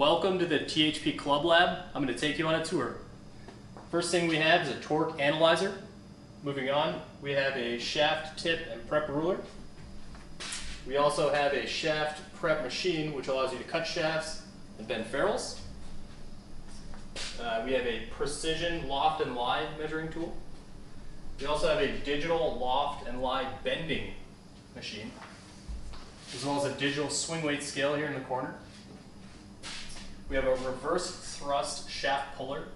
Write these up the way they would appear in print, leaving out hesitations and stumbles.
Welcome to the THP Club Lab. I'm going to take you on a tour. First thing we have is a torque analyzer. Moving on, we have a shaft tip and prep ruler. We also have a shaft prep machine which allows you to cut shafts and bend ferrules. We have a precision loft and lie measuring tool. We also have a digital loft and lie bending machine, as well as a digital swing weight scale here in the corner. We have a reverse thrust shaft puller.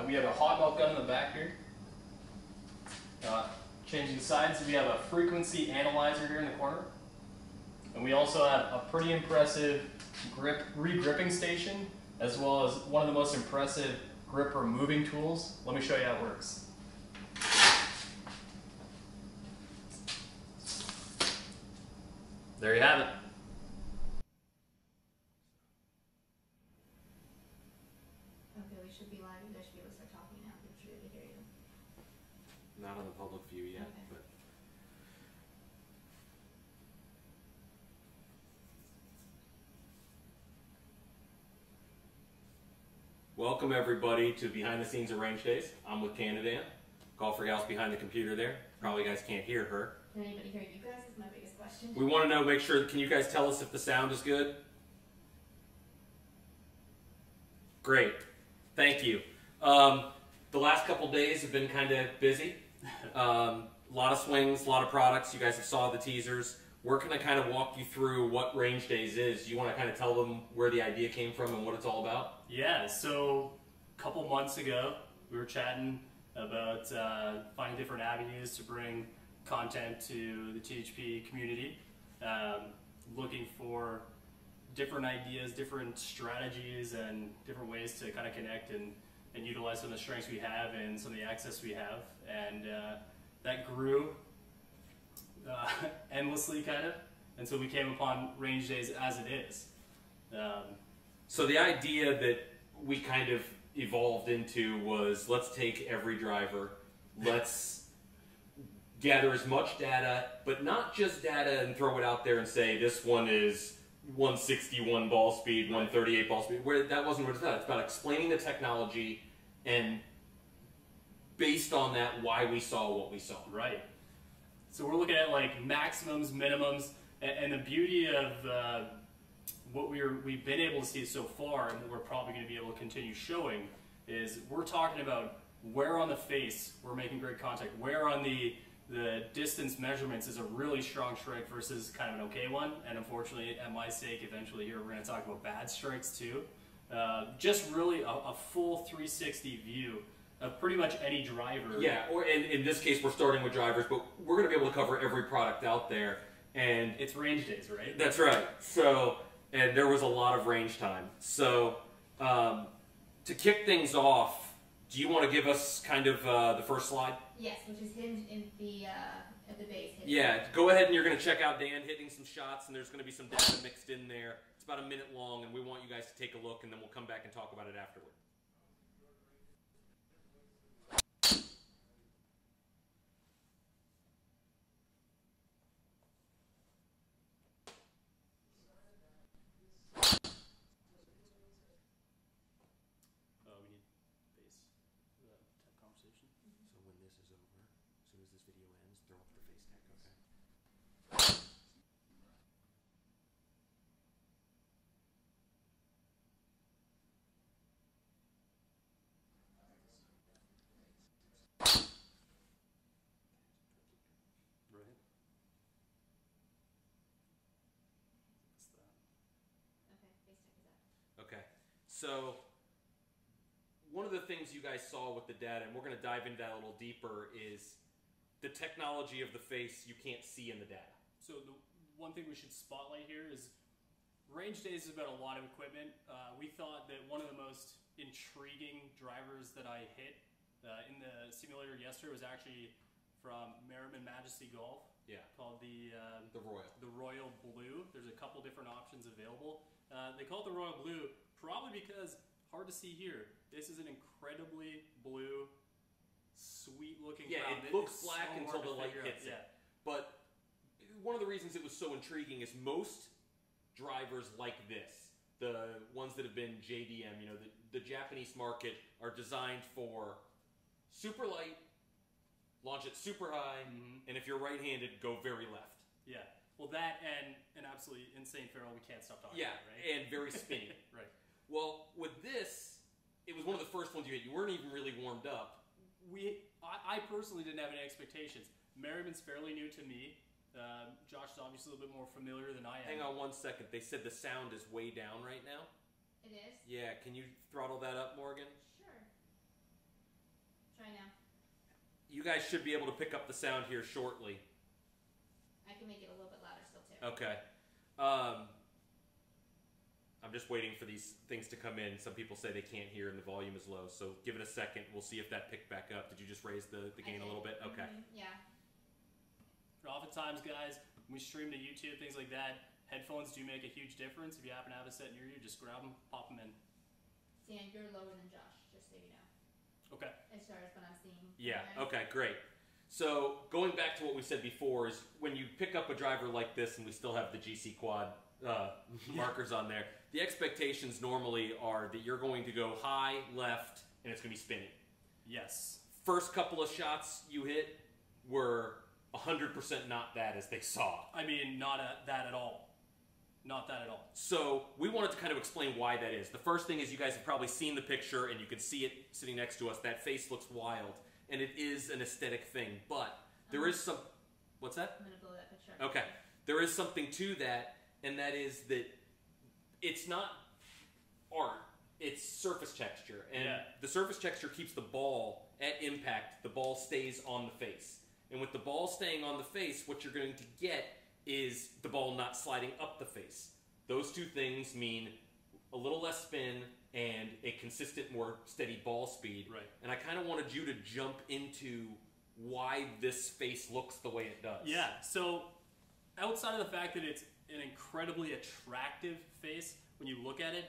We have a hot melt gun in the back here. Changing sides, we have a frequency analyzer here in the corner. And we also have a pretty impressive grip re-gripping station, as well as one of the most impressive grip removing tools. Let me show you how it works. There you have it. Okay, we should be live. You guys should be able to start talking now. People should be able to hear you. Not on the public view yet, Okay. but welcome everybody to Behind the Scenes of Range Days. I'm with Canada, golfer gal's behind the computer there. Probably you guys can't hear her. Can anybody hear you guys? Is my biggest question. We want to know, make sure, can you guys tell us if the sound is good? Great, thank you. The last couple days have been kind of busy. A lot of swings, a lot of products. You guys have saw the teasers. We're going to kind of walk you through what Range Days is. You want to kind of tell them where the idea came from and what it's all about? Yeah, so a couple months ago, we were chatting about finding different avenues to bring content to the THP community, looking for different ideas, different strategies, and different ways to kind of connect and utilize some of the strengths we have and some of the access we have. And that grew endlessly, kind of, and so we came upon Range Days as it is. So the idea that we kind of evolved into was, let's take every driver, let's gather as much data, but not just data and throw it out there and say this one is 161 ball speed, 138 ball speed. Where that wasn't what it's about. It's about explaining the technology and based on that why we saw what we saw. Right. So we're looking at like maximums, minimums, and the beauty of what we've been able to see so far, and what we're probably going to be able to continue showing, is we're talking about where on the face we're making great contact, where on the distance measurements is a really strong strike versus kind of an okay one. And unfortunately, at my sake, eventually here we're going to talk about bad strikes too. Just really a full 360 view of pretty much any driver. Yeah, or in this case we're starting with drivers, but we're going to be able to cover every product out there. And it's Range Days, right? That's right. So, and there was a lot of range time. So, to kick things off, do you want to give us kind of the first slide? Yes, which is hinged in the at the base. Yeah, go ahead and you're going to check out Dan hitting some shots, and there's going to be some data mixed in there. It's about a minute long, and we want you guys to take a look, and then we'll come back and talk about it afterward. So when this is over, as soon as this video ends, throw up the face tag, okay? Right. What's that? Okay, face tag is out. Okay, so one of the things you guys saw with the data, and we're going to dive into that a little deeper, is the technology of the face you can't see in the data. So the one thing we should spotlight here is Range Days is about a lot of equipment. We thought that one of the most intriguing drivers that I hit in the simulator yesterday was actually from Merriman Majesty Golf. Yeah. Called the Royal Blue. There's a couple different options available. They call it the Royal Blue probably because, hard to see here, this is an incredibly blue, sweet looking crown. crown. It looks black until the light hits it. Yeah. But one of the reasons it was so intriguing is most drivers like this, the ones that have been JDM, you know, the Japanese market are designed for super light, launch it super high, and if you're right-handed, go very left. Yeah. Well, that and absolutely insane ferrule we can't stop talking Yeah, about, right? and very spinny. Right. Well, with this, it was one of the first ones you hit. You weren't even really warmed up. I personally didn't have any expectations. Merriman's fairly new to me. Josh is obviously a little bit more familiar than I am. Hang on 1 second. They said the sound is way down right now. It is? Yeah, can you throttle that up, Morgan? Sure. Try now. You guys should be able to pick up the sound here shortly. I can make it a little bit louder still too. Okay. I'm just waiting for these things to come in. Some people say they can't hear and the volume is low, so give it a second. We'll see if that picked back up. Did you just raise the gain a little bit? Okay. Yeah. Oftentimes, guys, when we stream to YouTube, things like that, headphones do make a huge difference. If you happen to have a set near you, just grab them, pop them in. Dan, you're lower than Josh, just so you know. Okay. As far as what I'm seeing. Yeah, okay, great. So going back to what we said before is when you pick up a driver like this, and we still have the GC Quad markers on there, the expectations normally are that you're going to go high, left, and it's going to be spinning. Yes. First couple of shots you hit were 100% not that as they saw. I mean, not that at all. Not that at all. So we wanted to kind of explain why that is. The first thing is you guys have probably seen the picture and you can see it sitting next to us. That face looks wild, and it is an aesthetic thing, but there is some... What's that? I'm going to blow that picture. Okay. There is something to that, and that is that it's not art. It's surface texture. And the surface texture keeps the ball at impact. The ball stays on the face. And with the ball staying on the face, what you're going to get is the ball not sliding up the face. Those two things mean a little less spin and a consistent, more steady ball speed. Right. And I kind of wanted you to jump into why this face looks the way it does. Yeah, so outside of the fact that it's an incredibly attractive face when you look at it,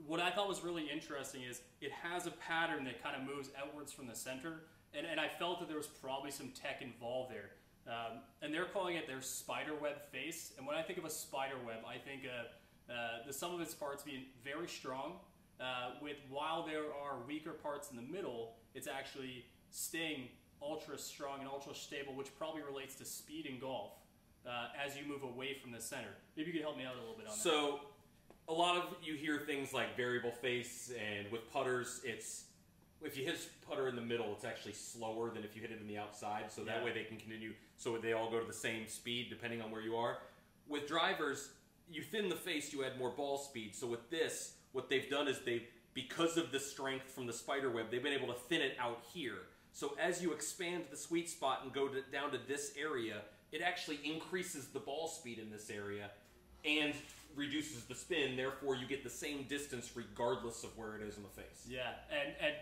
what I thought was really interesting is it has a pattern that kind of moves outwards from the center, and I felt that there was probably some tech involved there. And they're calling it their spiderweb face, and when I think of a spiderweb, I think the sum of its parts being very strong, while there are weaker parts in the middle, it's actually staying ultra strong and ultra stable, which probably relates to speed in golf as you move away from the center. Maybe you could help me out a little bit on that. So a lot of you hear things like variable face, and with putters, it's if you hit a putter in the middle, it's actually slower than if you hit it in the outside, so that way they can continue, so they all go to the same speed depending on where you are. With drivers, you thin the face, you add more ball speed. So with this, what they've done is because of the strength from the spiderweb, they've been able to thin it out here. So as you expand the sweet spot and go down to this area, it actually increases the ball speed in this area and reduces the spin. Therefore, you get the same distance regardless of where it is in the face. Yeah, and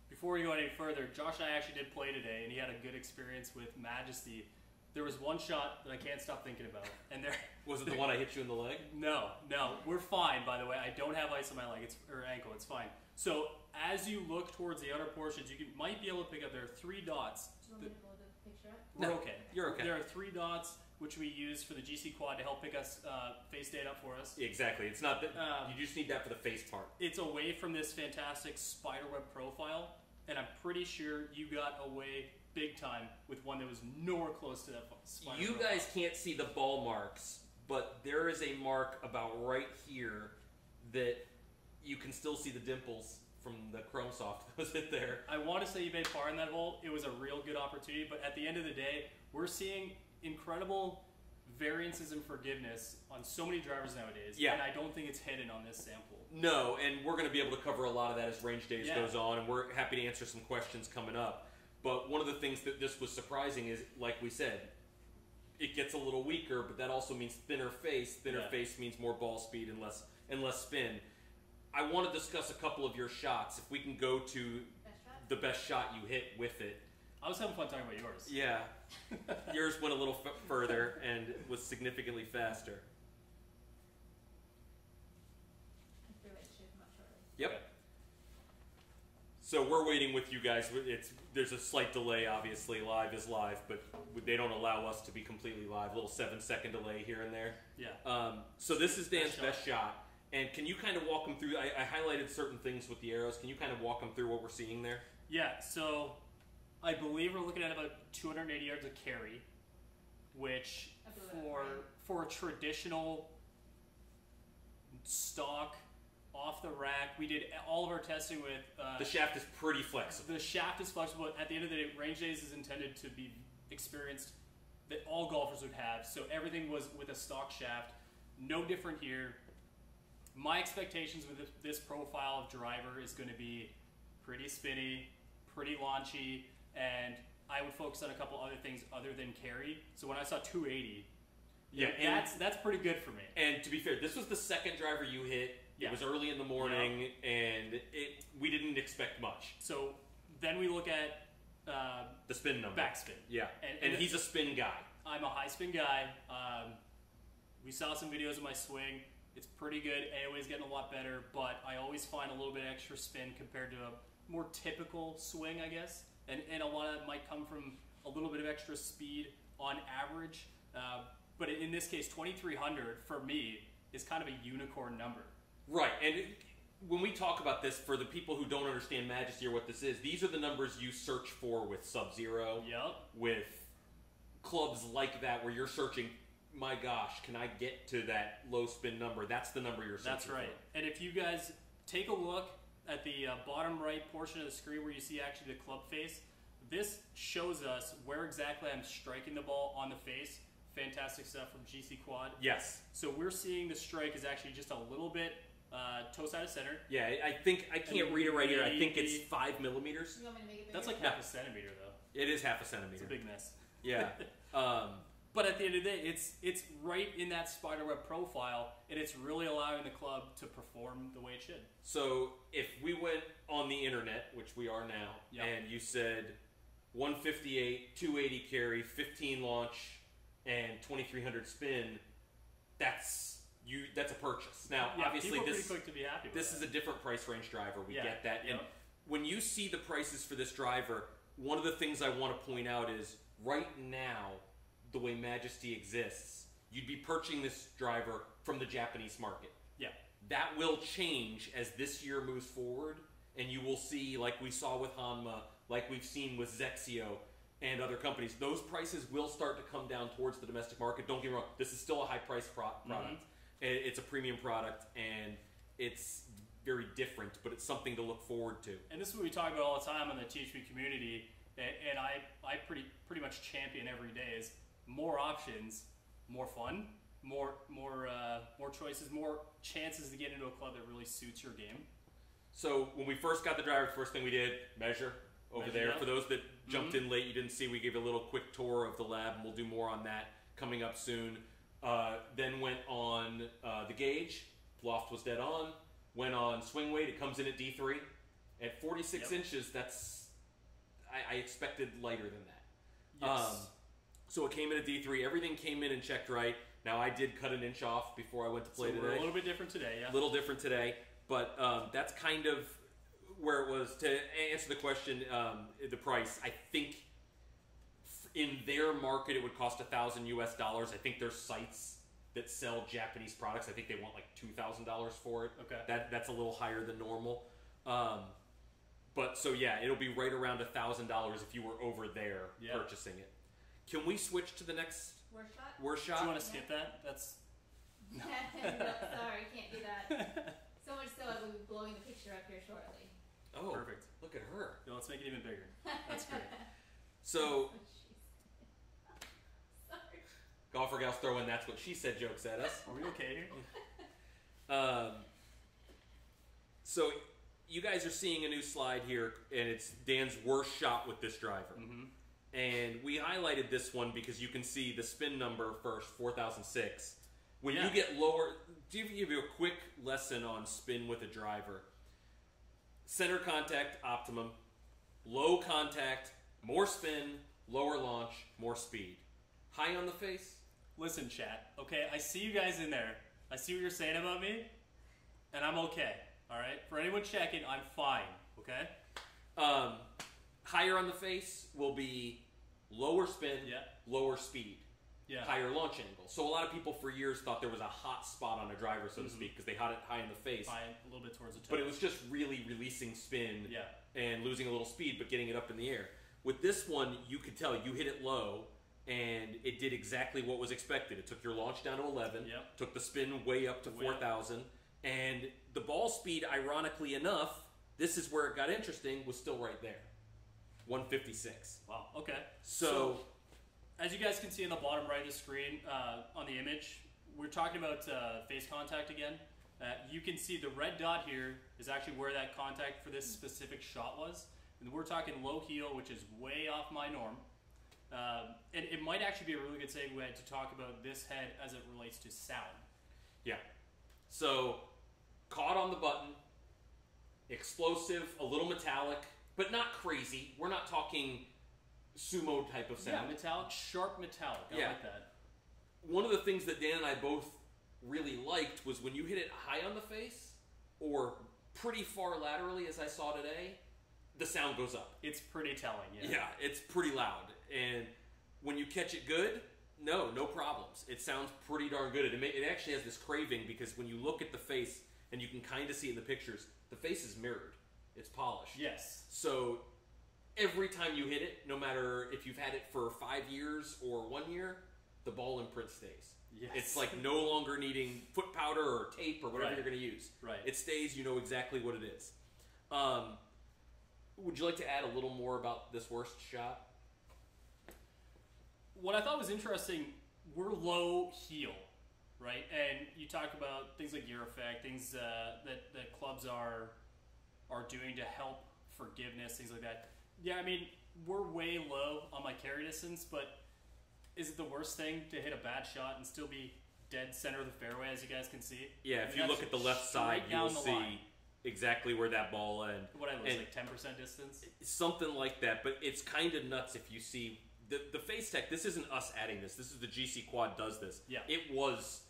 before we go any further, Josh and I actually did play today, and he had a good experience with Majesty. There was one shot that I can't stop thinking about, and there was it the one I hit you in the leg? No, we're fine. By the way, I don't have ice on my leg or ankle. It's fine. So as you look towards the outer portions, you might be able to pick up. There are 3 dots. Do you want me to blow the picture up? We're okay. You're okay. There are 3 dots which we use for the GC Quad to help pick us face data up for us. Exactly. It's not that you just need that for the face part. It's away from this fantastic spiderweb profile, and I'm pretty sure you got away big time with one that was nowhere close to that spider. You guys can't see the ball marks, but there is a mark about right here that you can still see the dimples from the Chrome Soft that was in there. I want to say you made par in that hole. It was a real good opportunity, but at the end of the day, we're seeing incredible variances in forgiveness on so many drivers nowadays, and I don't think it's hidden on this sample. No, and we're going to be able to cover a lot of that as range days goes on, and we're happy to answer some questions coming up. But one of the things that this was surprising is, like we said, it gets a little weaker, but that also means thinner face. Thinner face means more ball speed and less spin. I want to discuss a couple of your shots. If we can go to the best shot you hit with it. I was having fun talking about yours. Yeah. Yours went a little further and was significantly faster. I threw it, it should come up shortly. Yep. Okay. So we're waiting with you guys. There's a slight delay, obviously. Live is live, but they don't allow us to be completely live. A little 7-second delay here and there. Yeah. So this is Dan's best shot. And can you kind of walk them through? I highlighted certain things with the arrows. Can you kind of walk them through what we're seeing there? Yeah, so I believe we're looking at about 280 yards of carry, which for a traditional stock off the rack, we did all of our testing with the shaft is pretty flexible. The shaft is flexible. At the end of the day, range days is intended to be experienced that all golfers would have. So everything was with a stock shaft. No different here. My expectations with this profile of driver is going to be pretty spinny, pretty launchy, and I would focus on a couple other things other than carry. So when I saw 280, that's pretty good for me. And to be fair, this was the second driver you hit. It was early in the morning, and we didn't expect much. So then we look at the spin number. Backspin. Yeah, and he's a spin guy. I'm a high spin guy. We saw some videos of my swing. It's pretty good. AOA is getting a lot better, but I always find a little bit extra spin compared to a more typical swing, I guess. And a lot of that might come from a little bit of extra speed on average. But in this case, 2,300 for me is kind of a unicorn number. Right, and when we talk about this, for the people who don't understand Majesty or what this is, these are the numbers you search for with Sub-Zero. Yep. With clubs like that where you're searching, my gosh, can I get to that low spin number? That's the number you're searching That's right. for. And if you guys take a look at the bottom right portion of the screen where you see actually the club face, this shows us where exactly I'm striking the ball on the face. Fantastic stuff from GC Quad. Yes. So we're seeing the strike is actually just a little bit toe side of center. Yeah, I think, I can't read it right here. I think it's 5 millimeters. You want me to make it bigger? That's like half a centimeter though. It is half a centimeter. It's a big mess. Yeah. But at the end of the day, it's right in that spiderweb profile, and it's really allowing the club to perform the way it should. So if we went on the internet, which we are now, and you said 158, 280 carry, 15 launch, and 2,300 spin, that's a purchase. Now, obviously, this pretty quick to be happy with this is a different price range driver. We get that. Yep. And when you see the prices for this driver, one of the things I want to point out is right now, the way Majesty exists, you'd be purchasing this driver from the Japanese market. Yeah. That will change as this year moves forward, and you will see, like we saw with Hanma, like we've seen with Zexio and other companies, those prices will start to come down towards the domestic market. Don't get me wrong, this is still a high-priced product. Mm-hmm. It's a premium product, and it's very different, but it's something to look forward to. And this is what we talk about all the time on the THP community, and I pretty much champion every day is more options, more fun, more choices, more chances to get into a club that really suits your game. So when we first got the driver, the first thing we did, measure there. Up. For those that jumped in late, you didn't see, we gave a little quick tour of the lab, and we'll do more on that coming up soon. Then went on the gauge, loft was dead on. Went on swing weight, it comes in at D3. At 46 inches, that's, I expected lighter than that. Yes. So it came in at D3. Everything came in and checked right. Now I did cut an inch off before I went to play today. We're a little bit different today, yeah. A little different today, but that's kind of where it was. To answer the question, the price, I think in their market it would cost $1,000 US. I think there's sites that sell Japanese products. I think they want like $2,000 for it. Okay. That's a little higher than normal. But so yeah, it'll be right around $1,000 if you were over there purchasing it. Can we switch to the next worst shot? Do you want to skip that? That's No, sorry, can't do that. So much so I will be blowing the picture up here shortly. Oh, perfect. Look at her. No, let's make it even bigger. That's great. So, Sorry. golfer gals throwing "that's what she said" jokes at us. Are we okay here? So you guys are seeing a new slide here, and it's Dan's worst shot with this driver. Mm-hmm. And we highlighted this one because you can see the spin number first, 4,006. When you get lower, to give you a quick lesson on spin with a driver. Center contact, optimum. Low contact, more spin. Lower launch, more speed. High on the face? Listen, chat, okay? I see you guys in there. I see what you're saying about me, and I'm okay, all right? For anyone checking, I'm fine, okay? Higher on the face will be lower spin, Yeah. lower speed, Yeah. higher launch angle. So a lot of people for years thought there was a hot spot on a driver, so to speak, because they had it high in the face. High, a little bit towards the toe. But it was just really releasing spin Yeah. and losing a little speed, but getting it up in the air. With this one, you could tell you hit it low, and it did exactly what was expected. It took your launch down to 11, Yep. took the spin way up to Way up. 4,000, and the ball speed, ironically enough, this is where it got interesting, was still right there. 156. Wow. Okay. So as you guys can see in the bottom right of the screen on the image, we're talking about face contact again. You can see the red dot here is actually where that contact for this specific shot was. And we're talking low heel, which is way off my norm. And it might actually be a really good segue to talk about this head as it relates to sound. yeah. So caught on the button, explosive, a little metallic, but not crazy. We're not talking sumo type of Yeah, sound. metallic, sharp metallic. I Yeah. like that. One of the things that Dan and I both really liked was when you hit it high on the face or pretty far laterally, as I saw today, the sound goes up. It's pretty telling, yeah. Yeah, it's pretty loud. And when you catch it good, no problems. It sounds pretty darn good. It actually has this craving because when you look at the face, and you can kind of see in the pictures, the face is mirrored. It's polished. Yes. So every time you hit it, no matter if you've had it for 5 years or 1 year, the ball imprint stays. Yes. It's like no longer needing foot powder or tape or whatever Right. you're going to use. Right. It stays, you know exactly what it is. Would you like to add a little more about this worst shot? What I thought was interesting, we're low heel, right? And you talk about things like gear effect, things that clubs are doing to help forgiveness, things like that. Yeah, I mean, we're way low on my carry distance, but is it the worst thing to hit a bad shot and still be dead center of the fairway, as you guys can see? Yeah, I if mean, you look that's at the left side, straight you will down the see line. exactly where that ball ends. What I lose, And like 10% distance? something like that, but it's kind of nuts if you see the face tech. This isn't us adding this. This is the GC Quad does this. Yeah. It was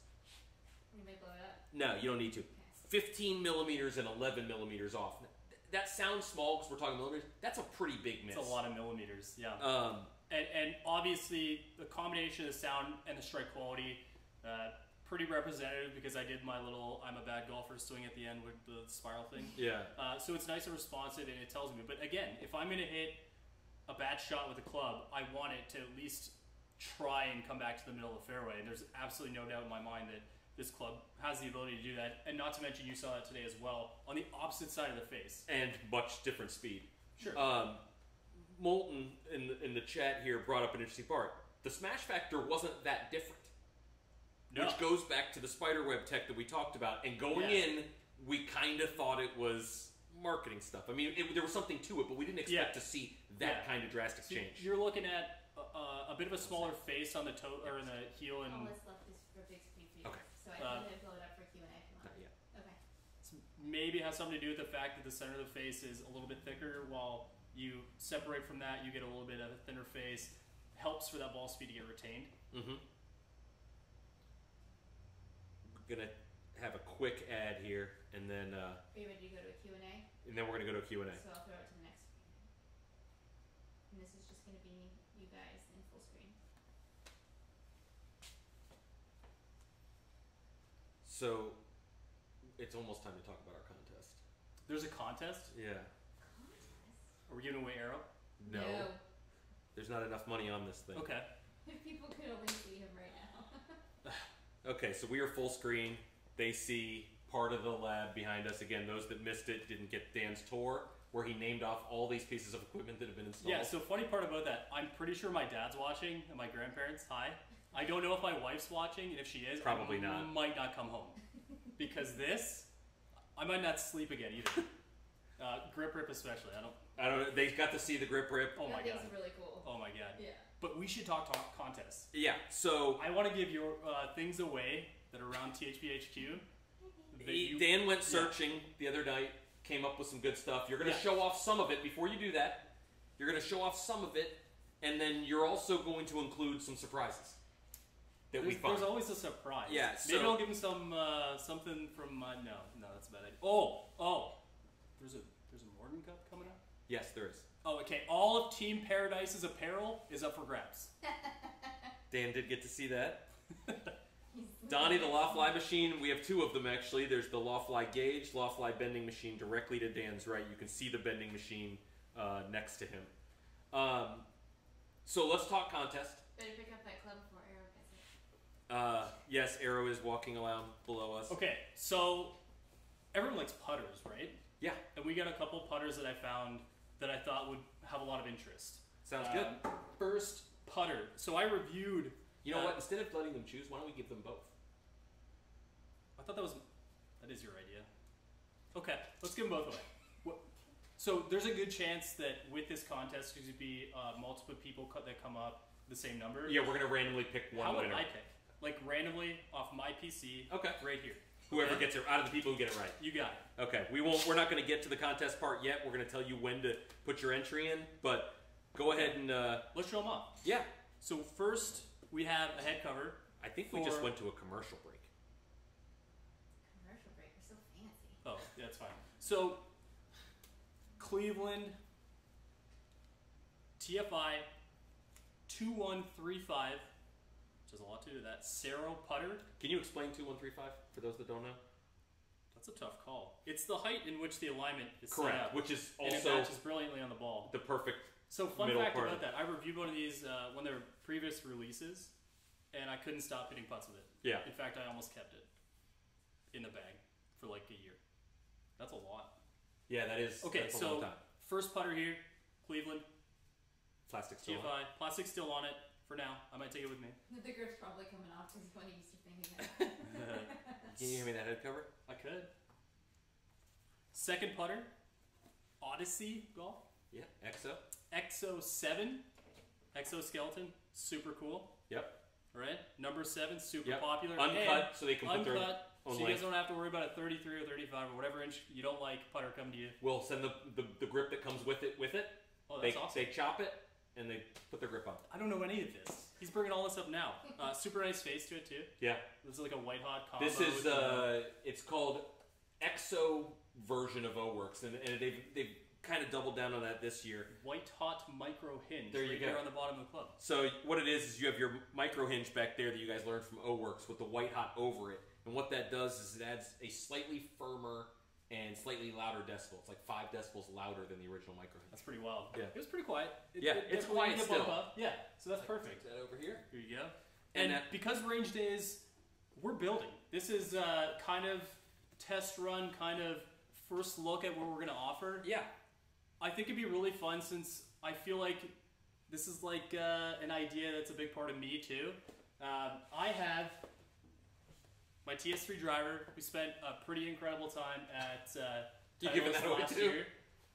You may blow it up. no, you don't need to. 15 millimeters and 11 millimeters off. That sounds small because we're talking millimeters. That's a pretty big miss. It's a lot of millimeters, yeah. Um, And obviously, the combination of the sound and the strike quality, pretty representative because I did my little I'm a bad golfer swing at the end with the spiral thing. yeah. So it's nice and responsive and it tells me. But again, if I'm going to hit a bad shot with a club, I want it to at least try and come back to the middle of the fairway. And there's absolutely no doubt in my mind that this club has the ability to do that. And not to mention, you saw that today as well, on the opposite side of the face. And much different speed. Sure. Moulton in the chat here brought up an interesting part. The smash factor wasn't that different. No. Which goes back to the spiderweb tech that we talked about. And going Yeah. in, we kind of thought it was marketing stuff. I mean, there was something to it, but we didn't expect Yeah. to see that Yeah. kind of drastic So change. you're looking at a bit of a smaller face on the toe or in the heel, All and that's left is for big screen for you. Okay. So I can blow it up for Q&A if you want. Not yet. Okay. maybe has something to do with the fact that the center of the face is a little bit thicker. While you separate from that, you get a little bit of a thinner face. Helps for that ball speed to get retained. Mm-hmm. We're gonna have a quick ad here, and then Are you ready to go to a Q&A? we're gonna go to a Q&A. So I'll throw it to the next screen. And this is just going to be you guys in full screen. So it's almost time to talk about our contest. There's a contest. Yeah. Contest? Are we giving away arrow? No. There's not enough money on this thing. Okay. If people could only see him right now. Okay, so we are full screen. They see part of the lab behind us. Again, those that missed it didn't get Dan's tour, where he named off all these pieces of equipment that have been installed. Yeah. So funny part about that, I'm pretty sure my dad's watching and my grandparents. Hi. I don't know if my wife's watching, and if she is, Probably I not. might not come home because this, I might not sleep again either. Grip rip especially. I don't know. They got to see the grip rip. Oh my That god. thing's really cool. Oh my god. Yeah. But we should talk contests. Yeah, so I want to give your things away that are around THP HQ. that you- Dan went searching the other night, came up with some good stuff. You're going to Yeah. show off some of it. Before you do that, you're going to show off some of it, and then you're also going to include some surprises that we find. There's always a surprise. Yeah, Maybe so- I'll give him some something from no, that's a bad idea. Oh, there's a Morgan Cup coming up. Yes, there is. Oh, okay. All of Team Paradise's apparel is up for grabs. Dan did get to see that. Donnie, the Lawfly machine, we have two of them actually. There's the Lawfly Gauge, Lawfly bending machine directly to Dan's right. You can see the bending machine next to him. So let's talk contest. Better pick up that club before Arrow gets it. Yes, Arrow is walking around below us. Okay, so everyone likes putters, right? Yeah. And we got a couple putters that I found that I thought would have a lot of interest. Sounds good. First putter. So I reviewed. You know what? Instead of letting them choose, why don't we give them both? I thought that is your idea. Okay, let's give them both away. So there's a good chance that with this contest, there's going to be multiple people that come up the same number. Yeah, we're going to randomly pick one How winner. would I pick? Like randomly off my PC. Okay. Right here. Whoever gets it, out of the people who get it right. You got it. Okay, we're not going to get to the contest part yet. We're going to tell you when to put your entry in, but go ahead and... let's show them off. Yeah. So first, we have a head cover. I think we just went to a commercial break. Commercial break. We're so fancy. Oh, yeah, that's fine. So, Cleveland TFI 2135, which has a lot to do with that. Cerro putter. Can you explain 2135 for those that don't know? That's a tough call. It's the height in which the alignment is Correct, set up. which is and it also matches brilliantly on the ball. the perfect So fun middle fact part. about that, I reviewed one of these when they were previous releases, and I couldn't stop hitting putts with it. Yeah. In fact, I almost kept it in the bag for like a year. That's a lot. Yeah, that is. Okay, that's a long so time. first putter here, Cleveland Plastic still on. TFI, plastic still on it for now. I might take it with me. The grip's probably coming off because when he used to thinking that. Can you give me that head cover? I could. Second putter, Odyssey Golf. Yeah, EXO. Exo 7, exoskeleton, super cool. Yep. Right? Number 7, super Yep. popular. Uncut, And so they can put their uncut, own so you guys length. don't have to worry about a 33 or 35 or whatever inch you don't like putter come to you. We'll send the grip that comes with it. Oh, that's they, awesome. They chop it and they put their grip on. I don't know any of this. He's bringing all this up now. Super nice face to it too. Yeah. This is like a white hot combo. This is with it's called EXO version of O-Works, and they've kind of doubled down on that this year. white hot micro hinge. There you right go. there on the bottom of the club. So what it is you have your micro hinge back there that you guys learned from O-Works with the white hot over it, and what that does is it adds a slightly firmer and slightly louder decibel. It's like 5 decibels louder than the original micro hinge. That's pretty wild. Yeah. It was pretty quiet. It's definitely quiet needed a bump still. up. Yeah, so that's perfect. Put that over here. Here you go. And And because range days, we're building. This is kind of test run, kind of first look at what we're going to offer. Yeah. I think it'd be really fun since I feel like this is like an idea that's a big part of me too. I have my TS3 driver. We spent a pretty incredible time at You giving that away last too? year.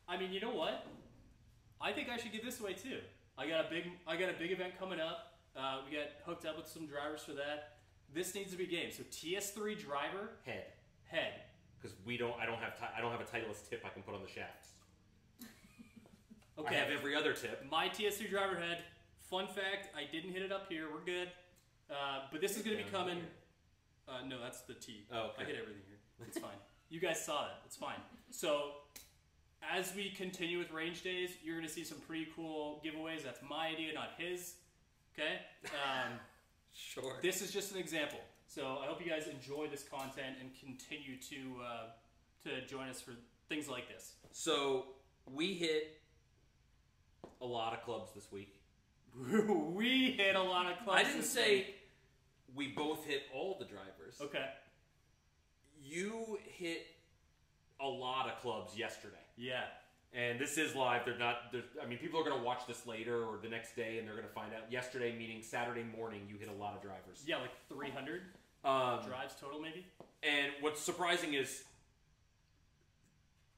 I mean, you know what? I think I should give this away too. I got a big event coming up. We got hooked up with some drivers for that. This needs to be game. So TS3 driver Head. Because I don't have a Titleist tip I can put on the shafts. Okay. I have every other tip. My TS3 driver head. Fun fact, I didn't hit it up here. We're good. But this is going to be Down coming. No, that's the T. Oh, okay. I hit everything here. It's fine. You guys saw that. It's fine. So, as we continue with range days, you're going to see some pretty cool giveaways. That's my idea, not his. Okay? Sure. This is just an example. So, I hope you guys enjoy this content and continue to join us for things like this. So we hit a lot of clubs this week. We hit a lot of clubs. I didn't this say week. we both hit all the drivers. Okay. You hit a lot of clubs yesterday. Yeah. And this is live. People are going to watch this later or the next day, and they're going to find out. Yesterday, meaning Saturday morning, you hit a lot of drivers. Yeah, like 300 drives total, maybe. And what's surprising is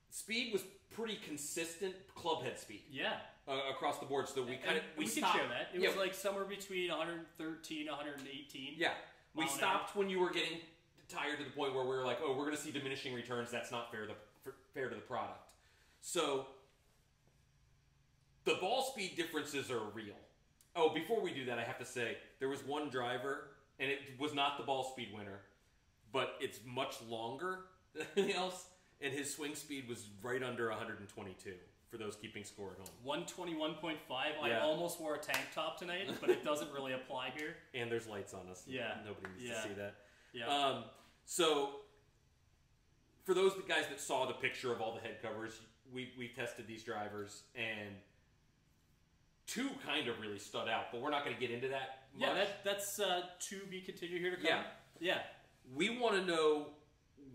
speed was pretty consistent. Club head speed. Yeah. Across the board. So we And we stopped. could share that. It was like somewhere between 113, 118. Yeah. We mile an stopped when you were getting tired to the point where we were like, oh, we're going to see diminishing returns. That's not fair to the product. So the ball speed differences are real. Oh, before we do that, I have to say there was one driver, and it was not the ball speed winner, but it's much longer than anything else, and his swing speed was right under 122 for those keeping score at home. 121.5. I Yeah. almost wore a tank top tonight, but it doesn't really apply here. And there's lights on us. Yeah. Nobody needs Yeah. to see that. Yeah. So, for those guys that saw the picture of all the head covers, we tested these drivers, and two kind of really stood out, but we're not going to get into that much. Yeah, that's to be continued here to come. Yeah. Yeah. We want to know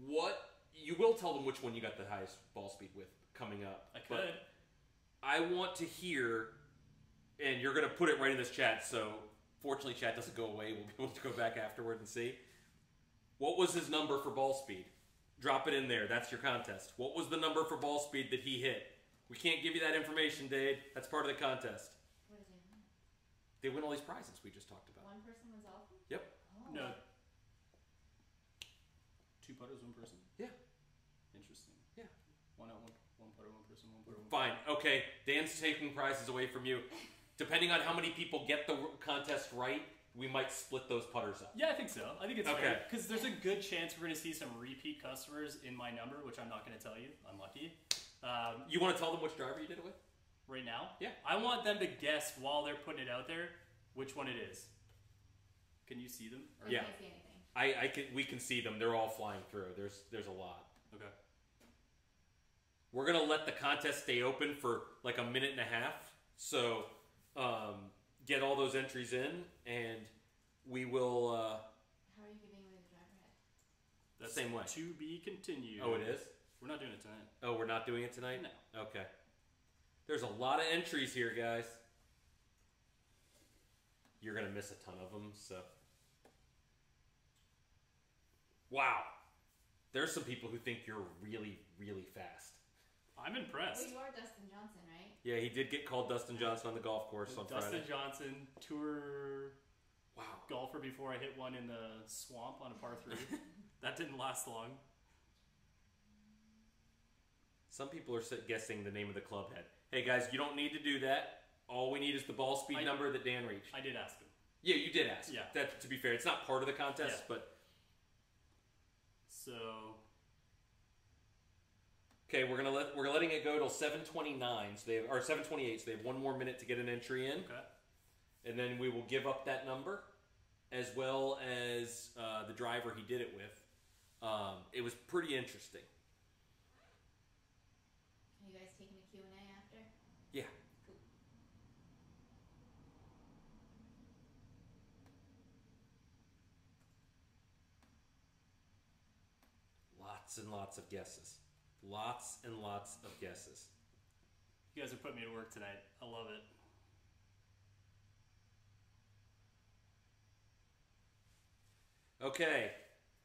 what... You will tell them which one you got the highest ball speed with coming up. I could. But I want to hear, and you're going to put it right in this chat, so fortunately chat doesn't go away. We'll be able to go back afterward and see. What was his number for ball speed? Drop it in there. That's your contest. What was the number for ball speed that he hit? We can't give you that information, Dade. That's part of the contest. What did they win? They win all these prizes we just talked about. One person wins all of them? Yep. Oh. No. 2 putters, 1 person. Yeah. Interesting. Yeah. One putter, 1 person, 1 putter, 1 Fine. Okay. Dan's taking prizes away from you. Depending on how many people get the contest right, we might split those putters up. Yeah, I think so. I think it's Okay. fair. Because there's a good chance we're going to see some repeat customers in my number, which I'm not going to tell you. I'm lucky. You want to tell them which driver you did it with? Right now? Yeah. I want them to guess while they're putting it out there which one it is. Can you see them? Or- I Yeah. can't see anything. We can see them. They're all flying through. There's a lot. Okay. We're gonna let the contest stay open for like a minute and a half. So get all those entries in, and we will. How are you giving away the driver head? That's Same way. To be continued. Oh, it is. We're not doing it tonight. Oh, we're not doing it tonight. No. Okay. There's a lot of entries here, guys. You're gonna miss a ton of them. So. Wow. There's some people who think you're really, really fast. I'm Well, impressed. you are Dustin Johnson, right? Yeah, he did get called Dustin Johnson on the golf course on Dustin Friday. Johnson, tour Wow. golfer before I hit one in the swamp on a par 3. That didn't last long. Some people are guessing the name of the club head. Hey guys, you don't need to do that. All we need is the ball speed number that Dan reached. I did ask him. Yeah, you did ask. Yeah. That, to be fair, it's not part of the contest, Yeah. but So okay, we're letting it go till 7:29. So or 7:28. So they have 1 more minute to get an entry in, okay. and then we will give up that number, as well as the driver he did it with. It was pretty interesting. Are you guys taking a Q&A after? Yeah. Cool. Lots and lots of guesses. Lots and lots of guesses. You guys are putting me to work tonight. I love it. Okay.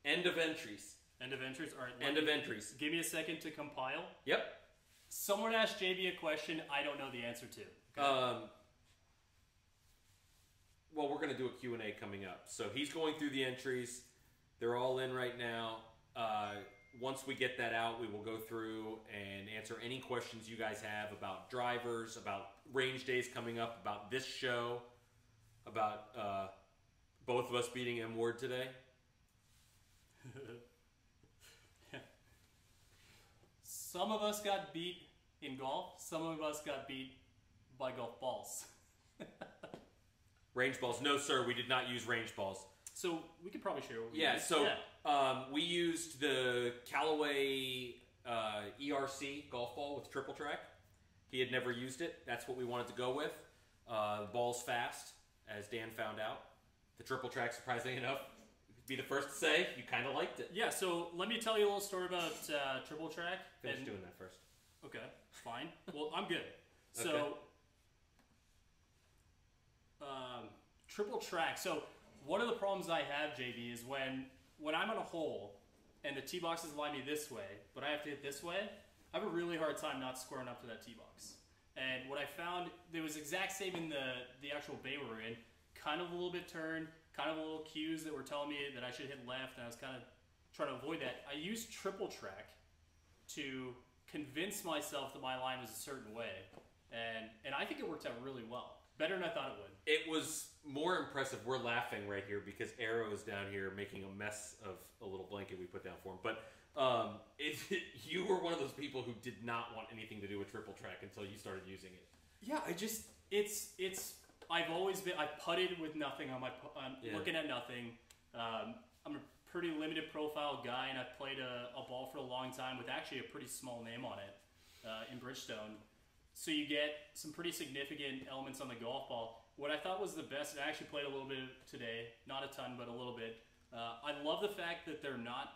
End of entries. End of entries. All right. End of entries. Give me a second to compile. Yep. Someone asked JB a question I don't know the answer to. Well, we're going to do a Q&A coming up. So he's going through the entries. They're all in right now. Once we get that out, we will go through and answer any questions you guys have about drivers, about range days coming up, about this show, about both of us beating M Ward today. Some of us got beat in golf. Some of us got beat by golf balls. Range balls. No, sir, we did not use range balls. So we could probably share what we Yeah, used. so we used the Callaway ERC golf ball with triple track. He had never used it. That's what we wanted to go with. The ball's fast, as Dan found out. The triple track, surprisingly enough, be the first to say you kind of liked it. Yeah, so let me tell you a little story about triple track. Finish doing that first. Okay, fine. Well, I'm good. So, triple track. So, one of the problems I have, JB, is when I'm on a hole and the tee boxes lie me this way, but I have to hit this way, I have a really hard time not squaring up to that tee box. And what I found, there was exact same in the actual bay we were in, kind of a little bit turned, kind of a little cues that were telling me that I should hit left, and I was kind of trying to avoid that. I used triple track to convince myself that my line was a certain way, and I think it worked out really well. Better than I thought it would. It was more impressive. We're laughing right here because Arrow is down here making a mess of a little blanket we put down for him. But you were one of those people who did not want anything to do with triple track until you started using it. Yeah, it's. I've always been. I putted with nothing on my. Looking at nothing. I'm a pretty limited profile guy, and I've played a ball for a long time with actually a pretty small name on it in Bridgestone. So you get some pretty significant elements on the golf ball. What I thought was the best, I actually played a little bit today, not a ton, but a little bit. I love the fact that they're not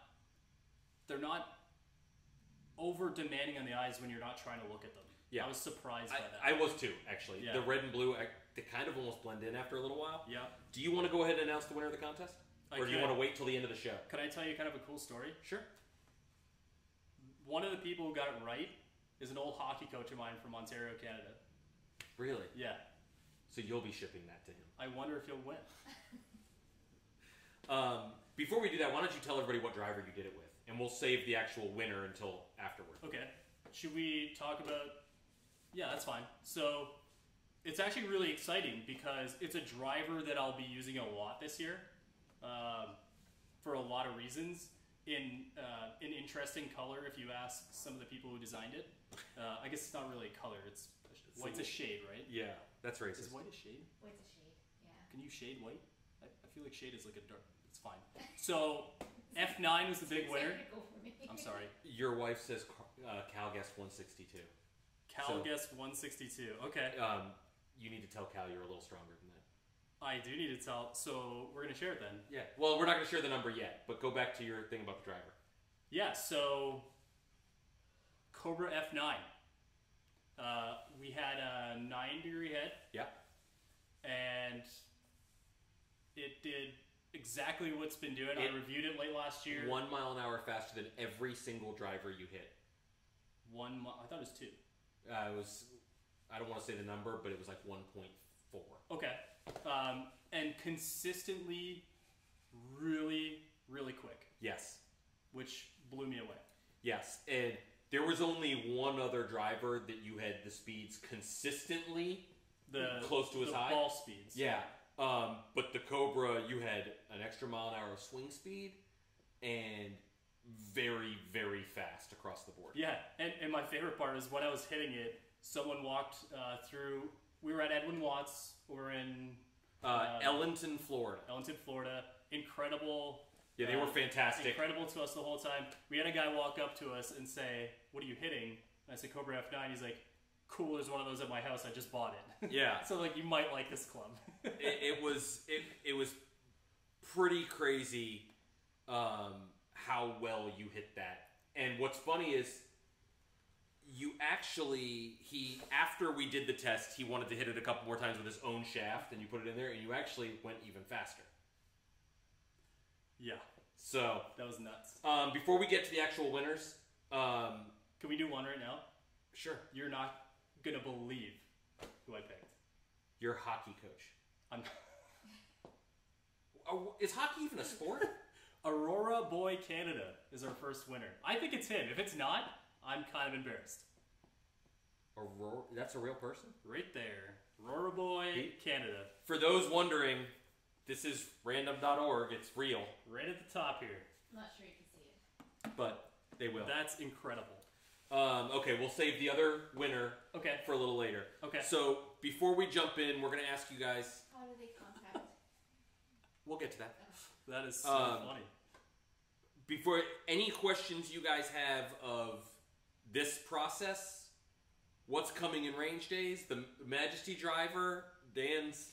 over demanding on the eyes when you're not trying to look at them. Yeah. I was surprised by that. I was too, actually. Yeah. The red and blue, they kind of almost blend in after a little while. Yeah. Do you want to go ahead and announce the winner of the contest? Or do you want to wait till the end of the show? Can I tell you kind of a cool story? Sure. One of the people who got it right is an old hockey coach of mine from Ontario, Canada. Really? Yeah. So you'll be shipping that to him. I wonder if he'll win. Before we do that, why don't you tell everybody what driver you did it with? And we'll save the actual winner until afterward. Okay. Should we talk about... Yeah, that's fine. So, it's actually really exciting because it's a driver that I'll be using a lot this year for a lot of reasons. In an interesting color, if you ask some of the people who designed it. I guess it's not really a color. White's a shade, right? Yeah, that's racist. Is white a shade? White's a shade, yeah. Can you shade white? I feel like shade is like a dark... It's fine. So, F9 was the big winner. Go for me. I'm sorry. Your wife says Cal guessed 162. Cal guessed 162. Okay. You need to tell Cal you're a little stronger than that. I do need to tell. So we're going to share it then. Yeah. Well, we're not going to share the number yet, but go back to your thing about the driver. Yeah, so Cobra F9. We had a 9-degree head. Yeah. And it did exactly what's been doing. I reviewed it late last year. 1 mile an hour faster than every single driver you hit. I thought it was 2. It was, I don't want to say the number, but it was like 1.4. Okay. And consistently really, really quick. Yes. Which blew me away. Yes. And there was only one other driver that you had the speeds consistently close to as high. The ball speeds. Yeah. But the Cobra, you had an extra mile an hour of swing speed and very, very fast across the board. Yeah, and my favorite part is when I was hitting it, someone walked through. We were at Edwin Watts. We're in Ellenton, Florida. Ellenton, Florida. Incredible. Yeah, they were fantastic. Incredible to us the whole time. We had a guy walk up to us and say, "What are you hitting?" And I said, "Cobra F9." He's like, "Cool, there's one of those at my house. I just bought it." Yeah. So like, you might like this club. it was pretty crazy how well you hit that. And what's funny is after we did the test, he wanted to hit it a couple more times with his own shaft, and you put it in there, and you actually went even faster. Yeah. So that was nuts. Before we get to the actual winners, can we do one right now? Sure. You're not gonna believe who I picked. Your hockey coach. I'm... Is hockey even a sport? Aurora Boy Canada is our first winner. I think it's him. If it's not, I'm kind of embarrassed. Aurora? That's a real person? Right there. Aurora Boy Canada. For those wondering, this is random.org. It's real. Right at the top here. I'm not sure you can see it. But they will. That's incredible. Okay, we'll save the other winner for a little later. Okay. So before we jump in, we're going to ask you guys... How do they contact? We'll get to that. That is so funny. Before, any questions you guys have of this process, what's coming in range days, the Majesty driver, Dan's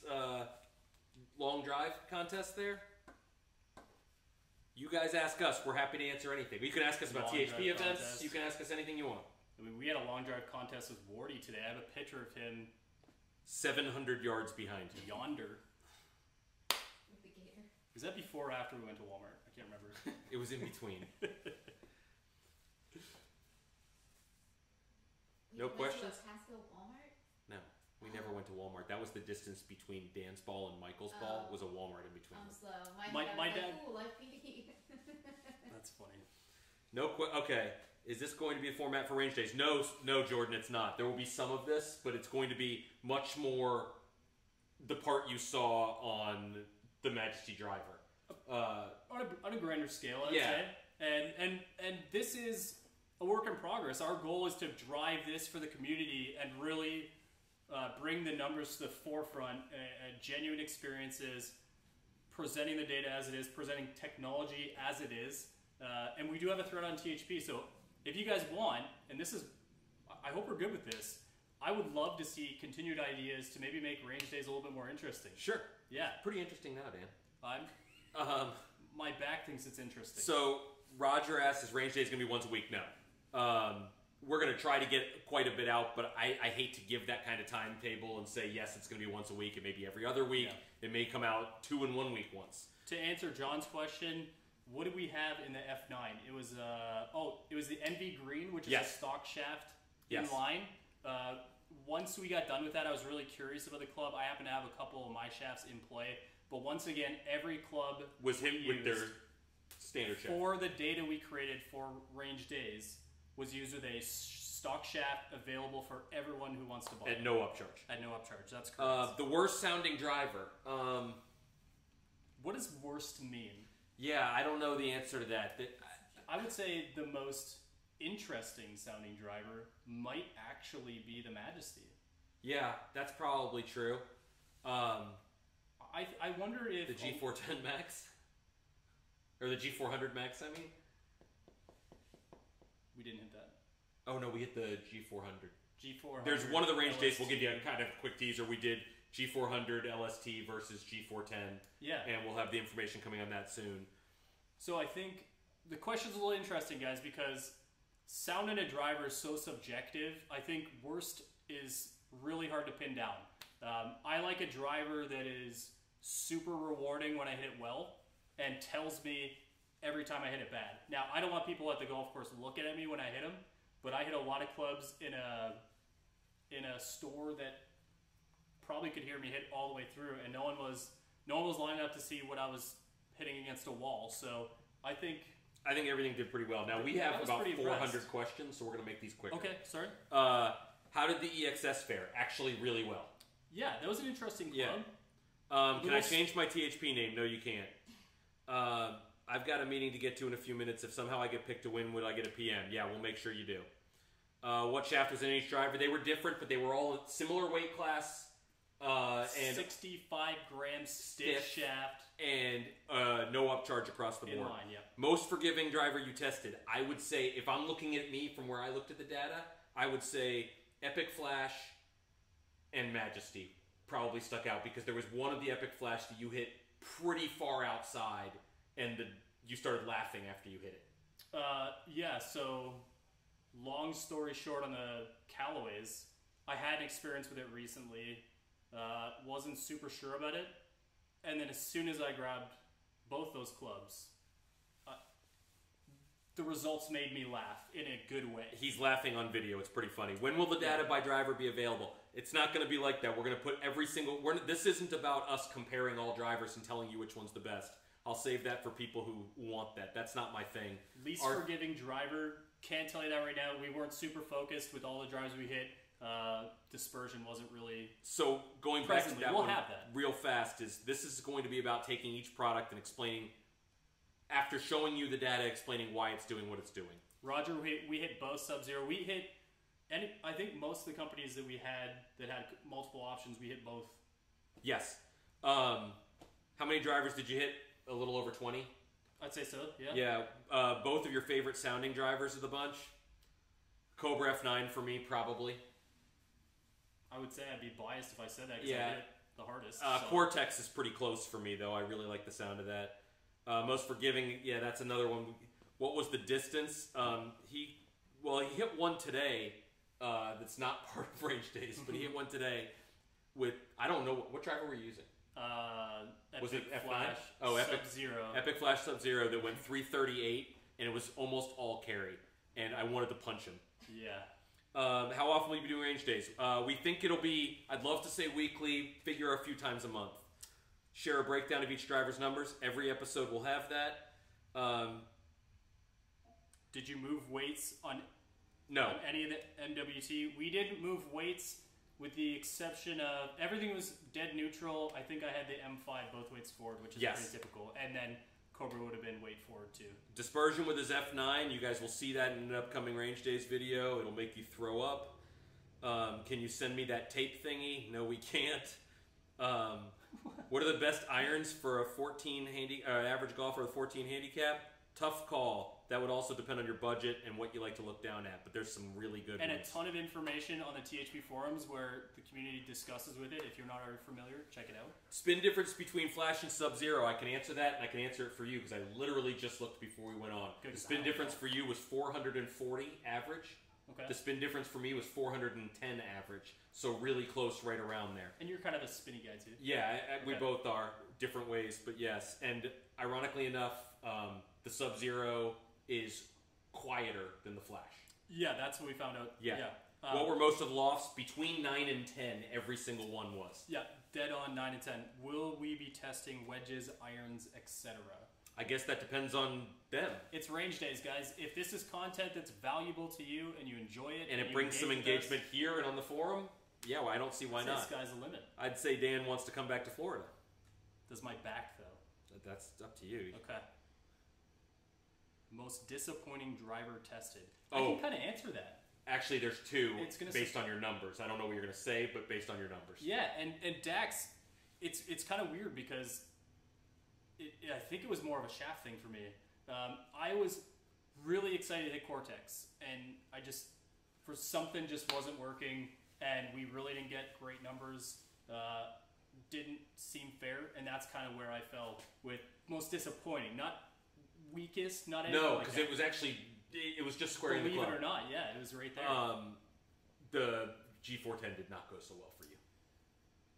long drive contest there, you guys ask us. We're happy to answer anything. You can ask us about THP events. Contest. You can ask us anything you want. I mean, we had a long drive contest with Wardy today. I have a picture of him 700 yards behind him. Yonder. With the gator. Was that before or after we went to Walmart? I can't remember. It was in between. No questions? Pasco Walmart? No. We never went to Walmart. That was the distance between Dan's ball and Michael's ball was a Walmart in between. I'm slow. My dad. Like, ooh, life PD. That's funny. Okay. Is this going to be a format for range days? No, Jordan, it's not. There will be some of this, but it's going to be much more the part you saw on the Majesty driver. On a grander scale, I would say. And this is a work in progress. Our goal is to drive this for the community and really bring the numbers to the forefront, genuine experiences, presenting the data as it is, presenting technology as it is. And we do have a thread on THP, so if you guys want, and this is, I hope we're good with this, I would love to see continued ideas to maybe make range days a little bit more interesting. Sure. Yeah. Pretty interesting now, Dan. My back thinks it's interesting. So Roger asks, is range days going to be once a week? No. We're going to try to get quite a bit out, but I hate to give that kind of timetable and say, yes, it's going to be once a week. It may be every other week. Yeah. It may come out 2 in 1 week once. To answer John's question, what did we have in the F9? It was it was the NV Green, which is a stock shaft in line. Once we got done with that, I was really curious about the club. I happen to have a couple of my shafts in play, but once again, every club was hit with their standard shaft. For the data we created for range days, was used with a stock shaft available for everyone who wants to buy at no upcharge. At no upcharge, that's correct. The worst sounding driver. What does worst mean? Yeah, I don't know the answer to that. I would say the most interesting sounding driver might actually be the Majesty. Yeah, that's probably true. I wonder if the G410 Max or the G400 Max. I mean, we didn't hit that. Oh no, we hit the G400. G400. There's one of the range days. We'll give you a kind of quick teaser. We did G400 LST versus G410. Yeah, and we'll have the information coming on that soon. So I think the question's a little interesting, guys, because sound in a driver is so subjective. I think worst is really hard to pin down. I like a driver that is super rewarding when I hit it well and tells me every time I hit it bad. Now, I don't want people at the golf course looking at me when I hit them, but I hit a lot of clubs in a store that probably could hear me hit all the way through, and no one was lining up to see what I was hitting against a wall. So I think everything did pretty well. Now we have about 400 questions, so we're going to make these quicker. Okay, sorry. How did the EXS fare? Actually, really well. Yeah, that was an interesting club. Yeah. Can I change my THP name? No, you can't. I've got a meeting to get to in a few minutes. If somehow I get picked to win, would I get a PM? Yeah, we'll make sure you do. What shaft was in each driver? They were different, but they were all a similar weight class. And 65 gram stiff shaft. And no upcharge across the board. In line, yeah. Most forgiving driver you tested. I would say, if I'm looking at me from where I looked at the data, I would say Epic Flash and Majesty probably stuck out, because there was one of the Epic Flash that you hit pretty far outside, and you started laughing after you hit it. Yeah, so long story short on the Callaways, I had an experience with it recently. Wasn't super sure about it, and then as soon as I grabbed both those clubs, the results made me laugh in a good way. He's laughing on video. It's pretty funny. When will the data by driver be available? It's not going to be like that. We're going to put every single... This isn't about us comparing all drivers and telling you which one's the best. I'll save that for people who want that. That's not my thing. Least forgiving driver, can't tell you that right now. We weren't super focused with all the drives we hit. Dispersion wasn't really... So going back to that we'll one have that. Real fast, this is going to be about taking each product and explaining, after showing you the data, explaining why it's doing what it's doing. Roger, we hit both Sub-Zero. We hit, and I think most of the companies that we had that had multiple options, we hit both. Yes. How many drivers did you hit? A little over 20? I'd say so, yeah. Yeah. Both of your favorite sounding drivers of the bunch? Cobra F9 for me, probably. I would say I'd be biased if I said that, because I hit it the hardest. Cortex is pretty close for me, though. I really like the sound of that. Most Forgiving, yeah, that's another one. What was the distance? He hit one today that's not part of range days, but he hit one today with, I don't know, what driver were you using? Was it F9? Flash, Oh, Epic Sub-Zero. Epic Flash Sub-Zero that went 338, and it was almost all carry, and I wanted to punch him. Yeah. How often will you be doing range days? We think it'll be, I'd love to say weekly, figure a few times a month. Share a breakdown of each driver's numbers. Every episode will have that. Did you move weights on any of the NWT? We didn't move weights with the exception of everything was dead neutral. I think I had the M5 both weights forward, which is pretty typical, and then Cobra would have been weight forward too. Dispersion with his F9, you guys will see that in an upcoming range days video. It'll make you throw up. Can you send me that tape thingy? No, we can't. What are the best irons for a 14 average golfer with a 14 handicap? Tough call. That would also depend on your budget and what you like to look down at, but there's some really good and ones. A ton of information on the THP forums where the community discusses with it. If you're not already familiar, check it out. Spin difference between Flash and Sub-Zero. I can answer that, and I can answer it for you because I literally just looked before we went on. Good. The spin difference for you was 440 average. Okay. The spin difference for me was 410 average, so really close right around there. And you're kind of a spinny guy too. Yeah, we both are, different ways, but yes. And ironically enough, the Sub-Zero is quieter than the Flash. Yeah, that's what we found out. Yeah. What were most of the lofts? Between 9 and 10, every single one was. Yeah, dead on 9 and 10. Will we be testing wedges, irons, etc.? I guess that depends on them. It's range days, guys. If this is content that's valuable to you and you enjoy it, and it brings some engagement here and on the forum, yeah, well, I don't see why not. Sky's the limit. I'd say Dan wants to come back to Florida. Does my back though? That's up to you. Okay. Most disappointing driver tested. I can kind of answer that. Actually, there's two based on your numbers. I don't know what you're going to say, but based on your numbers. Yeah, and Dax, it's kind of weird because I think it was more of a shaft thing for me. I was really excited to hit Cortex, and I just, for something just wasn't working, and we really didn't get great numbers. Didn't seem fair, and that's kind of where I fell with most disappointing. Not weakest, not anything No, like because it was actually, it was just squaring the club. Believe it or not, yeah, it was right there. The G410 did not go so well for you.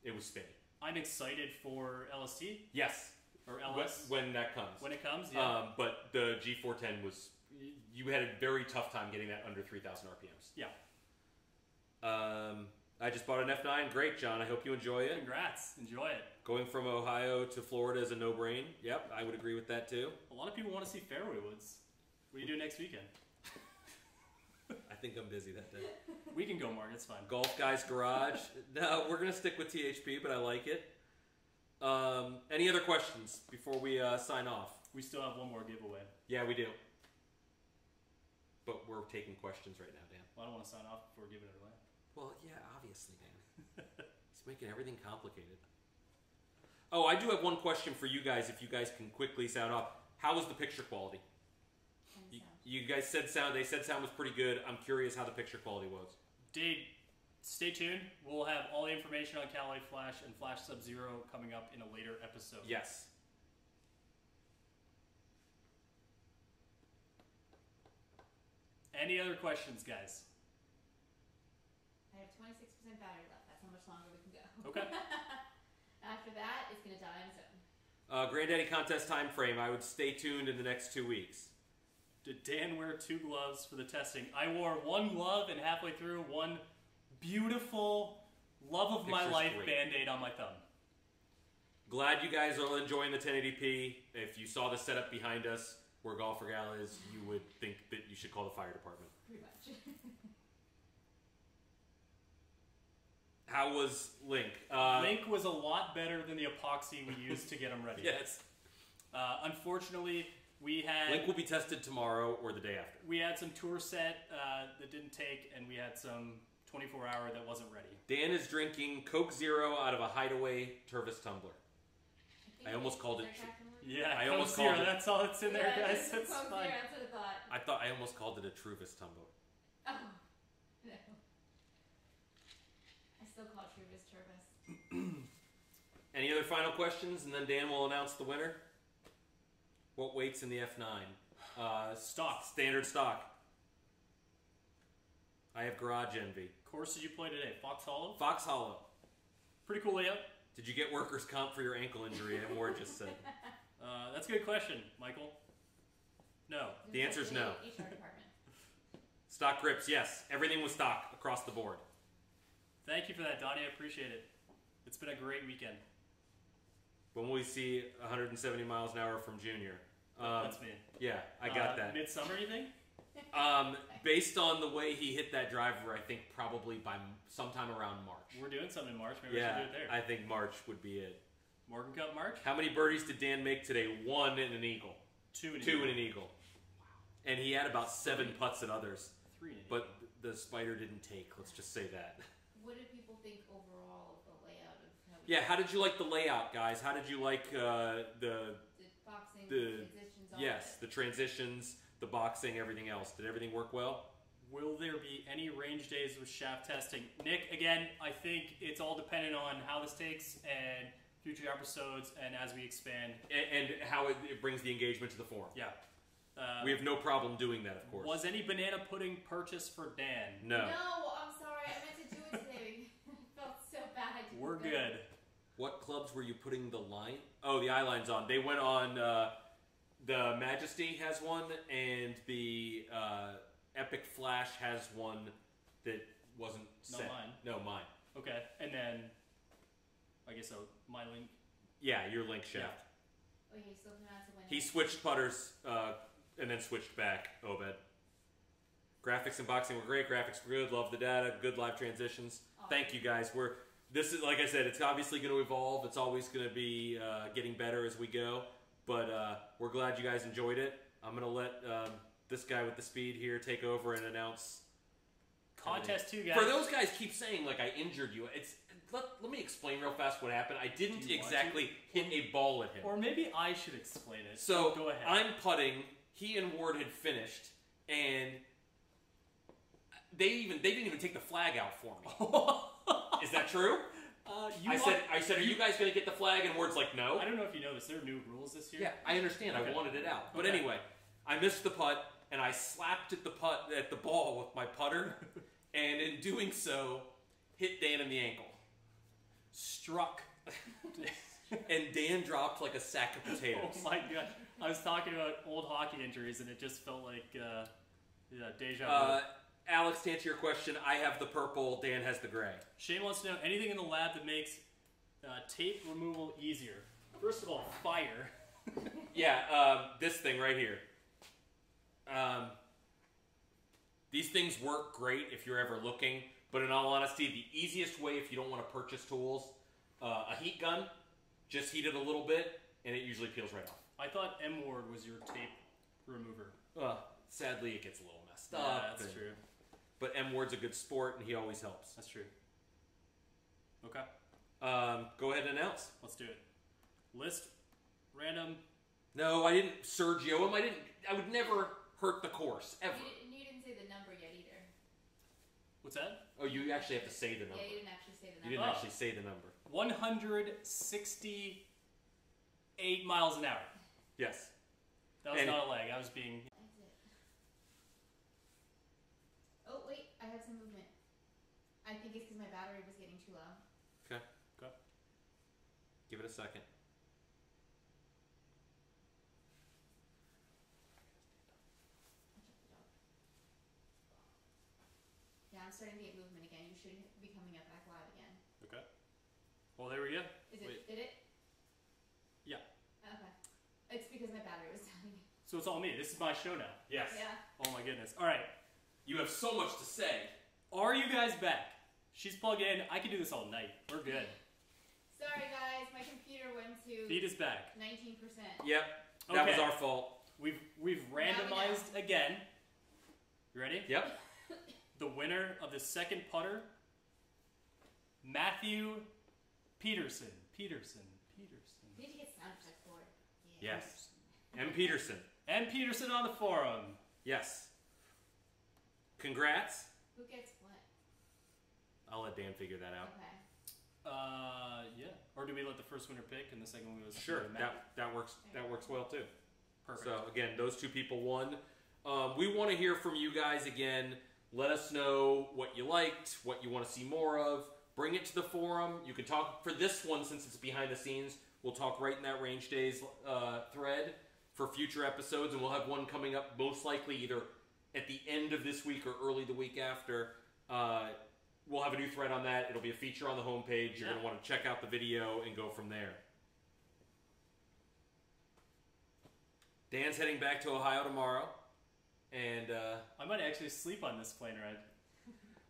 It was spinny. I'm excited for LST. Yes. Or LS. When that comes. When it comes, yeah. But the G410 was, you had a very tough time getting that under 3,000 RPMs. Yeah. I just bought an F9. Great, John. I hope you enjoy it. Congrats. Enjoy it. Going from Ohio to Florida is a no-brain. Yep, I would agree with that too. A lot of people want to see fairway woods. What do you do next weekend? I think I'm busy that day. We can go, Mark. It's fine. Golf Guy's Garage. No, we're going to stick with THP, but I like it. Any other questions before we sign off? We still have one more giveaway. Yeah, we do. But we're taking questions right now, Dan. Well, I don't want to sign off before giving it away. Well, yeah, obviously, Dan. He's making everything complicated. Oh, I do have one question for you guys, if you guys can quickly sound off. How was the picture quality? You guys said sound. They said sound was pretty good. I'm curious how the picture quality was. Dave, stay tuned. We'll have all the information on Callaway Flash and Flash Sub-Zero coming up in a later episode. Yes. Any other questions, guys? I have 26% battery left. That's how much longer we can go. Okay. After that, it's going to die on its own. Granddaddy contest time frame. I would stay tuned in the next 2 weeks. Did Dan wear 2 gloves for the testing? I wore 1 glove, and halfway through, 1 beautiful love of my life Band-Aid on my thumb. Glad you guys are enjoying the 1080p. If you saw the setup behind us, where Golfer Gal is, you would think that you should call the fire department. Pretty much. How was Link? Link was a lot better than the epoxy we used to get him ready. Yes. Unfortunately, we had... Link will be tested tomorrow or the day after. We had some tour set that didn't take, and we had some 24-hour that wasn't ready. Dan is drinking Coke Zero out of a Hideaway Tervis tumbler. I almost called it... Yeah, I Coke almost Zero, called it... that's all that's in there, guys. That's Coke fine. Zero, that's what I thought. I almost called it a Truvis tumbler. Oh, no. I still call it Truvis. Any other final questions? And then Dan will announce the winner. What weight's in the F9? Stock. Standard stock. I have Garage Envy. Course did you play today? Fox Hollow? Fox Hollow. Pretty cool layout. Did you get workers' comp for your ankle injury? Amor just said. That's a good question, Michael. No. The answer is no. HR department. Stock grips, yes. Everything was stock across the board. Thank you for that, Donnie. I appreciate it. It's been a great weekend. When will we see 170 miles an hour from Junior? That's me. Yeah, I got that. Midsummer, you think? Based on the way he hit that driver, I think probably by sometime around March. We're doing something in March. Maybe we should do it there. I think March would be it. Morgan Cup March? How many birdies did Dan make today? 1 and an eagle. 2 and an eagle. Wow. And he had about 7 putts at others. 3 and an but the spider didn't take. Let's just say that. What did people think overall of the layout of how we Yeah, how did you like the layout, guys? How did you like the boxing, the transitions, all yes, of the transitions, the boxing, everything else? Did everything work well? Will there be any range days with shaft testing? Nick, again, I think it's all dependent on how this takes and future episodes and as we expand. And how it brings the engagement to the forum. Yeah. We have no problem doing that, of course. Was any banana pudding purchased for Dan? No. No, I'm sorry. I meant to do it today. I felt so bad. I didn't We're go. good. What clubs were you putting the line? Oh, the eye line's on. They went on, the Majesty has one, and the Epic Flash has one that wasn't set. Not mine. No, mine. Okay, and then, I guess so, my link. Yeah, your link shaft. Okay, so not to win. He switched putters, and then switched back, Obed. Graphics and boxing were great. Graphics were good. Love the data. Good live transitions. Awesome. Thank you, guys. This is, like I said, it's obviously going to evolve. It's always going to be getting better as we go. But we're glad you guys enjoyed it. I'm going to let this guy with the speed here take over and announce. Contest 2, guys. For those guys keep saying, like, I injured you. Let me explain real fast what happened. I didn't Do you want exactly hit a ball at him. Or maybe I should explain it. So go ahead. I'm putting. He and Ward had finished, and they didn't even take the flag out for me. Is that true? I said, are you guys going to get the flag? And Ward's like, no. I don't know if you noticed, there are new rules this year. Yeah, I understand. Okay. I wanted it out, but Okay. anyway, I missed the putt, and I slapped at the ball with my putter, and in doing so, hit Dan in the ankle. Struck. And Dan dropped like a sack of potatoes. Oh my god. I was talking about old hockey injuries and it just felt like deja vu. Alex, to answer your question, I have the purple, Dan has the gray. Shane wants to know anything in the lab that makes tape removal easier. First of all, fire. Yeah, this thing right here. These things work great if you're ever looking, but in all honesty, the easiest way if you don't want to purchase tools, a heat gun, just heat it a little bit, and it usually peels right off. I thought M Ward was your tape remover. Sadly, it gets a little messed Yeah, up. that's true. But M Ward's a good sport, and he always helps. That's true. Okay, Go ahead and announce. let's do it. List, random. No, I didn't Sergio him. I would never hurt the course, ever. You didn't say the number yet either. What's that? Oh, you actually have to say the number. Yeah, you didn't actually say the number. You didn't Oh. actually say the number. 168 miles an hour. Yes. That was not a lag. I was being. That's it. Oh, wait. I have some movement. I think it's because my battery was getting too low. Okay. Go. Give it a second. Yeah, I'm starting to get movement again. You should be coming up back live again. Okay. Well, there we go. Is it? Wait. Did it? Yeah. Okay. It's because my battery was dying. So it's all me. This is my show now. Yes. Yeah. Oh my goodness. All right. You have so much to say. Are you guys back? She's plugged in. I can do this all night. We're good. Sorry, guys. My computer went to Feed is back. 19%. Yep. That was Okay. our fault. We've we randomized again. You ready? Yep. The winner of the second putter, Matthew Peterson. Peterson. We need to get sound effects for it. Yes. M. Peterson. And Peterson on the forum. Yes. Congrats. Who gets what? I'll let Dan figure that out. Okay. Yeah. Or do we let the first winner pick and the second one was Sure. Matt? That works. That works well too. Perfect. So again, those two people won. We want to hear from you guys again. Let us know what you liked, what you want to see more of. Bring it to the forum. You can talk for this one since it's behind the scenes. We'll talk right in that Range Days thread for future episodes, and we'll have one coming up most likely either at the end of this week or early the week after. We'll have a new thread on that. It'll be a feature on the homepage. You're going to want to check out the video and go from there. Dan's heading back to Ohio tomorrow. And I might actually sleep on this plane ride.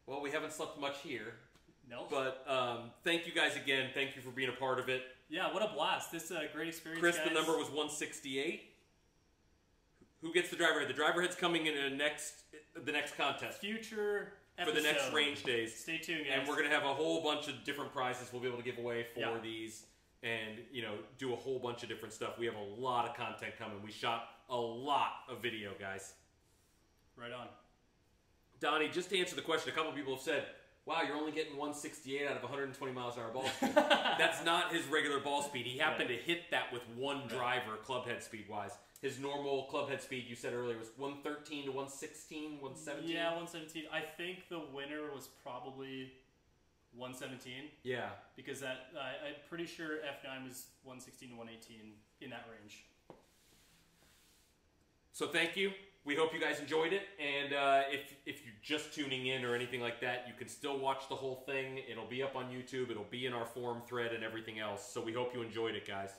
well, we haven't slept much here. No. But thank you guys again. Thank you for being a part of it. Yeah, what a blast. This is a great experience, Chris, guys. the number was 168. Who gets the driver head? The driver head's coming in the next contest. Future For the next episode. range days. Stay tuned, guys. And we're going to have a whole bunch of different prizes we'll be able to give away for Yeah. these. And, you know, do a whole bunch of different stuff. We have a lot of content coming. We shot a lot of video, guys. Right on. Donnie, just to answer the question, a couple people have said, wow, you're only getting 168 out of 120 miles an hour ball speed. That's not his regular ball speed. He happened to hit that with one driver, club head speed-wise. His normal club head speed, you said earlier, was 113 to 116, 117? Yeah, 117. I think the winner was probably 117. Yeah. Because I'm pretty sure F9 was 116 to 118 in that range. So thank you. We hope you guys enjoyed it. And if you're just tuning in or anything like that, you can still watch the whole thing. It'll be up on YouTube. It'll be in our forum thread and everything else. So we hope you enjoyed it, guys.